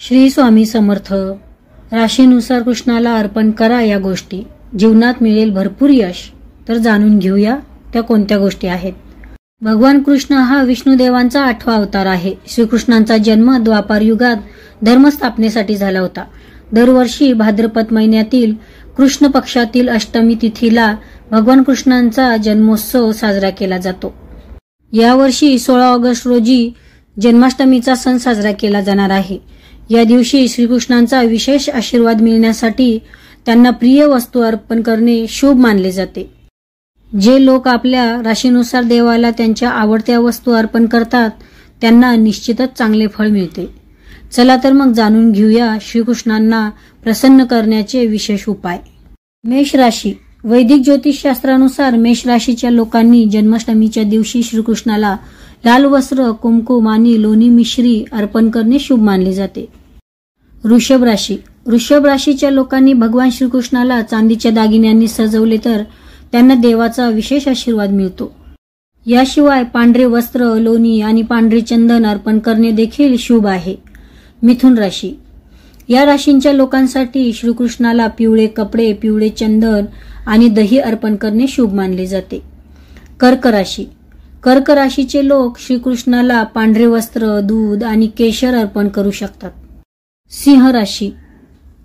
श्री स्वामी समर्थ. राशीनुसार कृष्णाला अर्पण करा या गोष्टी, जीवनात मिळेल भरपूर यश. तर जाणून घेऊया त्या कोणत्या गोष्टी आहेत. भगवान कृष्ण हा विष्णुदेवांचा 8वा अवतार आहे. श्रीकृष्णांचा जन्म द्वापार युगात धर्मस्थापनेसाठी झाला होता. दरवर्षी भाद्रपद महिन्यातील कृष्ण पक्षातील अष्टमी तिथीला भगवान कृष्णांचा जन्मोत्सव साजरा केला जातो. यावर्षी 16 ऑगस्ट रोजी जन्माष्टमीचा सण साजरा केला जाणार आहे. या दिवशी श्रीकृष्णांचा विशेष आशीर्वाद मिळण्यासाठी त्यांना प्रिय वस्तू अर्पण करणे शुभ मानले जाते. जे लोक आपल्या राशीनुसार देवाला त्यांच्या आवडत्या वस्तू अर्पण करतात त्यांना निश्चितच चांगले फळ मिळते. चला तर मग जाणून घेऊया श्रीकृष्णांना प्रसन्न करण्याचे विशेष उपाय. मेष राशी. वैदिक ज्योतिषशास्त्रानुसार मेष राशीच्या लोकांनी जन्माष्टमीच्या दिवशी श्रीकृष्णाला लाल वस्त्र, कुमकुम आणि लोणी मिश्री अर्पण करणे शुभ मानले जाते. वृषभ राशी. वृषभ राशीच्या लोकांनी भगवान श्रीकृष्णाला चांदीच्या दागिन्यांनी सजवले तर त्यांना देवाचा विशेष आशीर्वाद मिळतो. याशिवाय पांढरे वस्त्र, लोणी आणि पांढरे चंदन अर्पण करणे देखील शुभ आहे. मिथुन राशी. या राशींच्या लोकांसाठी श्रीकृष्णाला पिवळे कपडे, पिवळे चंदन आणि दही अर्पण करणे शुभ मानले जाते. कर्क राशी. कर्क राशीचे लोक श्रीकृष्णाला पांढरे वस्त्र, दूध आणि केशर अर्पण करू शकतात. सिंह राशी.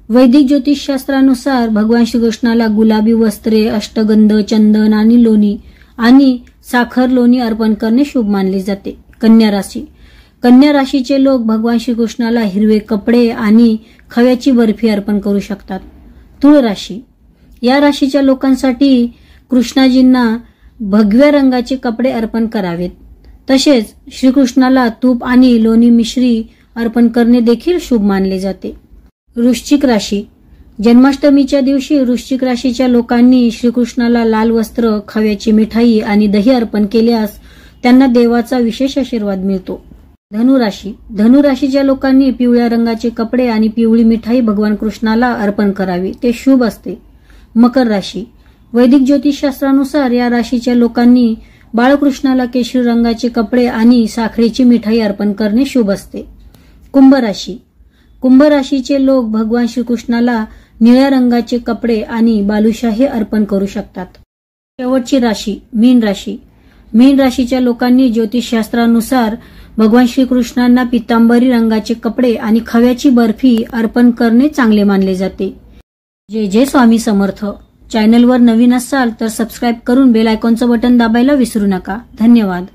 वैदिक ज्योतिषशास्त्रानुसार भगवान श्रीकृष्णाला गुलाबी वस्त्रे, अष्टगंध, चंदन आणि लोणी आणि साखर लोणी अर्पण करणे शुभ मानले जाते. कन्या राशी. कन्या राशीचे लोक भगवान श्रीकृष्णाला हिरवे कपडे आणि खव्याची बर्फी अर्पण करू शकतात. तुळ राशी. या राशीच्या लोकांसाठी कृष्णाजींना भगव्या रंगाचे कपडे अर्पण करावेत. तसेच श्रीकृष्णाला तूप आणि लोणी मिश्री अर्पण करणे देखील शुभ मानले जाते. वृश्चिक राशी. जन्माष्टमीच्या दिवशी वृश्चिक राशीच्या लोकांनी श्रीकृष्णाला लाल वस्त्र, खव्याची मिठाई आणि दही अर्पण केल्यास त्यांना देवाचा विशेष आशीर्वाद मिळतो. धनुराशी. धनुराशीच्या लोकांनी पिवळ्या रंगाचे कपडे आणि पिवळी मिठाई भगवान कृष्णाला अर्पण करावी, ते शुभ असते. मकर राशी. वैदिक ज्योतिषशास्त्रानुसार या राशीच्या लोकांनी बाळकृष्णाला केशरी रंगाचे कपडे आणि साखरेची मिठाई अर्पण करणे शुभ असते. कुंभ राशी. कुंभ राशीचे लोक भगवान श्रीकृष्णाला निळ्या रंगाचे कपडे आणि बालुशाही अर्पण करू शकतात. शेवटची राशी मीन राशी. मीन राशीच्या लोकांनी ज्योतिषशास्त्रानुसार भगवान श्रीकृष्णांना पितांबरी रंगाचे कपडे आणि खव्याची बर्फी अर्पण करणे चांगले मानले जाते. जय जय स्वामी समर्थ. चॅनलवर नवीन असाल तर सबस्क्राईब करून बेल आयकॉनचं बटन दाबायला विसरू नका. धन्यवाद.